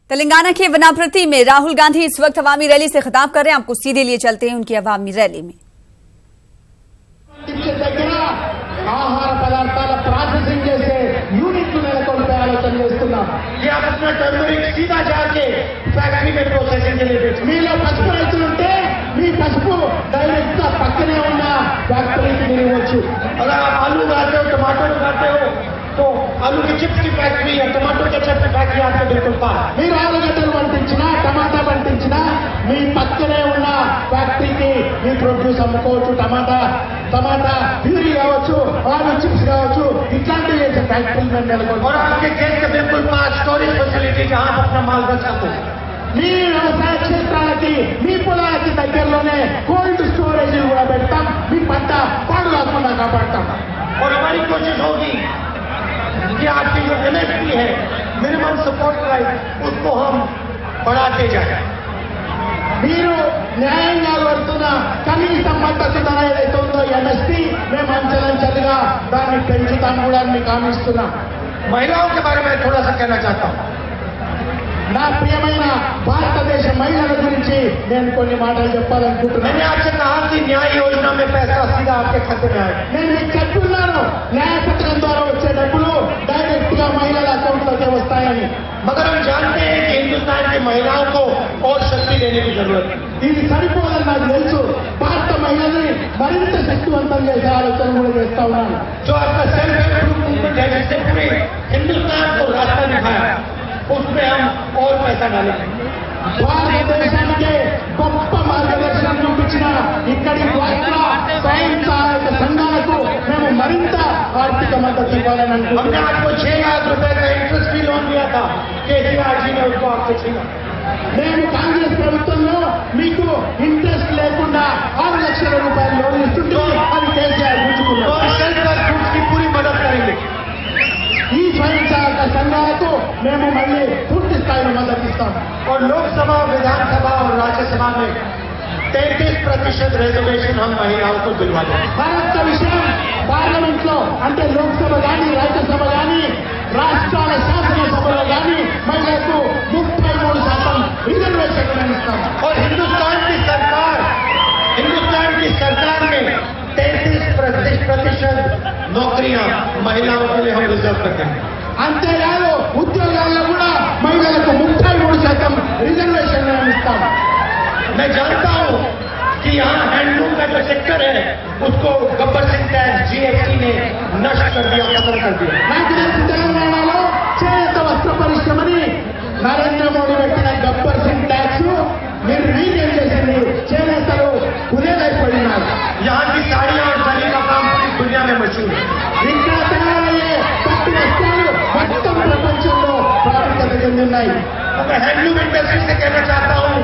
तेलंगाना के वनाप्रति में राहुल गांधी इस वक्त अवामी रैली से खिताब कर रहे हैं। आपको सीधे लिए चलते हैं उनकी अवामी रैली में। ఆహార పదార్థాల ప్రాసెసింగ్ చేసే యూనిట్లు నెలకొల్పే ఆలోచన చేస్తున్నాం। ये आप अपना टर्मरिक सीधा जाके फैक्ट्री में प्रोसेसिंग के लिए बेचो। మీలో పసుపు రైతులుంటే మీ పసుపు డైరెక్ట్ గా పక్కనే ఉన్న ఫ్యాక్టరీకి ఇవ్వచ్చు। अगर आप आलू उगाते हो, टमाटर उगाते हो, तो आलू की चिप्स की फैक्ट्री या टमाटर केचप की फैक्ट्री आपके बिल्कुल पास। మీరు ఆలుగడ్డలు పండించినా టమాటా పండించినా మీ పక్కనే ఉన్న ఫ్యాక్టరీకి మీ ప్రొడ్యూస్ అమ్ముకోవచ్చు। टमाटा प्यूरी కావచ్చు, ఆలు చిప్స్ కావచ్చు, ఇట్లాంటి ఫ్యాక్టరీలు నెలకొల్పాలి। और आपके खेत के बिल्कुल पास स्टोरेज फैसिलिटी जहां आप अपना माल रख सकते हो। మీ వ్యవసాయ క్షేత్రాలకి మీ పొలాలకి దగ్గరలోనే కోల్డ్ స్టోరేజ్ కూడా పెడతాం। మీ పంట పాడు కాకుండా కాపాడతాం। और हमारी कोशिश होगी कि आपकी जो एमएसपी है, मिनिमम सपोर्ट प्राइस, उसको हम बढ़ाते जाए। మీరు న్యాయంగా పడుతున్న కనీస మద్దతు ధర ఏదైతే ఉందో ఎంఎస్పీ మేము అంచెలంచెలుగా దాన్ని పెంచుతాం కూడా మీకు హామీస్తున్నాం। महिलाओं के बारे में थोड़ा सा कहना चाहता हूं। నా ప్రియమైన భారతదేశ మహిళల గురించి నేను కొన్ని మాటలు చెప్పాలనుకుంటున్నాను। मैंने आपसे कहा कि न्याय योजना में पैसा सीधा आपके खाते में आएगा। నేను మీకు చెప్తున్నాను, న్యాయ పత్రం ద్వారా వచ్చే డబ్బులు డైరెక్ట్ గా మహిళల అకౌంట్ లోకి వస్తాయని। मगर हम जानते हैं कि हिंदुस्तान की महिलाओं को और शक्ति देने की जरूरत है। ఇది సరిపోదని నాకు తెలుసు। భారత మహిళల్ని మరింత శక్తివంతం చేసే ఆలోచన కూడా చేస్తా ఉన్నాను। जो आपका सेल्फ हेल्प ग्रुप मूवमेंट है, जिससे पूरे हिंदुस्तान को रास्ता दिखाया, उसमें हम और पैसा डालेंगे। భారతదేశానికి గొప్ప మార్గదర్శనం చూపించిన ఇక్కడి డ్వాక్రా స్వయం సహాయక సంఘాలకు మేము మరింత ఆర్థిక మద్దతు ఇవ్వాలని అనుకుంటున్నాం। हमने आपको 6 लाख रुपए का इंटरेस्ट फ्री लोन दिया था, केसीआर जी ने उसको आपसे छीना। మేము కాంగ్రెస్ ప్రభుత్వంలో మీకు ఇంట్రెస్ట్ లేకుండా 6 లక్షల రూపాయలు లోన్ ఇస్తుంటే అది కేసీఆర్ గుంజుకున్నారు। की पूरी मदद करेंगे। ఈ స్వయం సహాయక సంఘాలకు మేము మళ్ళీ పూర్తి స్థాయిలో మద్దతు ఇస్తాం। और लोकसभा, विधानसभा और राज्यसभा में 33% रिजर्वेशन हम महिलाओं को दिलवा देंगे। మరొక విషయం, పార్లమెంట్ లో అంటే లోక్సభ కానీ రాజ్యసభ కానీ రాష్ట్రాల శాసనసభలో కానీ మహిళలకు 33% रिजर्वेशन इస్తాం। और हिंदुस्तान की सरकार में 33% नौकरियां महिलाओं के लिए हम रिजर्व करते हैं। అంతేకాదు ఉద్యోగాల్లో కూడా మహిళలకు 33% रिजर्वेशन इస్తాం। मैं जानता हूं कि यहाँ हैंडलूम का जो सेक्टर है, उसको गब्बर सिंह टैक्स जीएसटी ने नष्ट कर दिया, खत्म कर दिया। నాకు తెలిసి తెలంగాణలో చేనేత వస్త్ర పరిశ్రమని నరేంద్ర మోడీ పెట్టిన గబ్బర్ సింగ్ ట్యాక్స్ మీరు రీజన్ చేసింది। చేనేతలు కుదేలైపోయినారు। यहाँ की साड़ियां और जरी का काम पूरी दुनिया में मशहूर है। ఇంకా తయారయ్యే పట్టు వస్త్రాలు మొత్తం ప్రపంచంలో ప్రాముఖ్యత చెందున్నాయి। मैं हैंडलूम इंडस्ट्री से कहना चाहता हूं,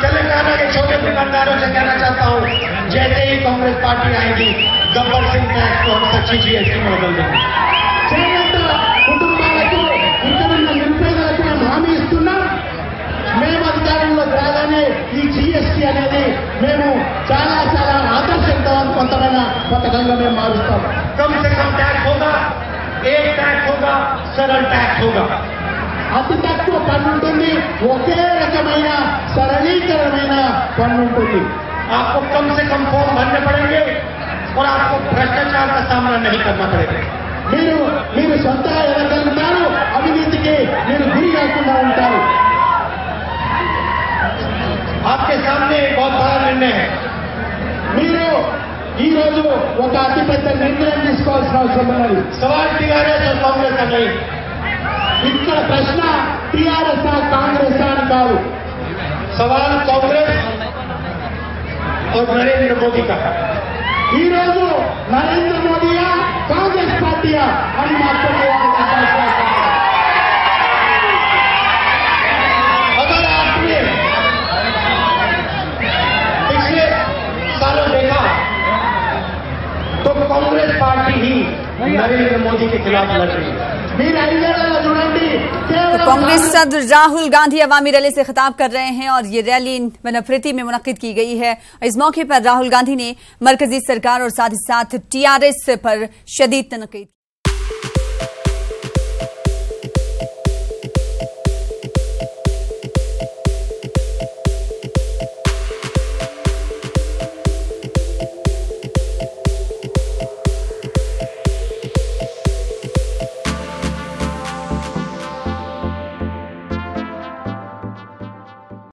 तेलंगाना के छोटे दुकानदारों से कहना चाहता हूं, जैसे ही कांग्रेस पार्टी आएगी, गब्बर सिंह टैक्स को हम सच्ची जीएसटी में बदल देंगे। చేనేత కుటుంబాలకు ఇక్కడున్న నిరుపేదలకు మేము హామీ ఇస్తున్నాం। మేము అధికారంలోకి రాగానే ఈ జీఎస్టీ అనేది మేము చాలా ఆదర్శవంతమైన పథకంగా మేము మారుస్తాం। कम से कम टैक्स होगा, एक टैक्स होगा, सरल टैक्स होगा। అతి తక్కువ పన్ను ఉంటుంది, ఒకే రకమైన సరళీకరమైన పన్ను ఉంటుంది। आपको कम से कम फॉर्म भरने पड़ेंगे और आपको भ्रष्टाचार का सामना नहीं करना पड़ेगा। మీరు సొంతగా ఎదగలుగుతారు, అవినీతికి మీరు గురి కాకుండా ఉంటారు। आपके सामने बहुत बड़ा निर्णय है। మీరు ఈ రోజు ఒక అతిపెద్ద నిర్ణయం తీసుకోవాల్సిన అవసరం ఉన్నది। सवाल टीआरएस और कांग्रेस का नहीं। ఇక్కడ ప్రశ్న టీఆర్ఎస్ కాంగ్రెస్ అని కాదు। सवाल कांग्रेस और नरेंद्र मोदी का। ఈ రోజు నరేంద్ర మోదీయా కాంగ్రెస్ పార్టీయా అని మాట్లాడే अगर आपने पिछले सालों देखा तो कांग्रेस पार्टी ही नरेंद्र मोदी के खिलाफ लड़ रही है। तो कांग्रेस सदर राहुल गांधी अवामी रैली से खिताब कर रहे हैं और ये रैली वनप्रति में मुनक्किद की गई है। इस मौके पर राहुल गांधी ने मरकजी सरकार और साथ ही साथ टीआरएस पर शदीद तनकीद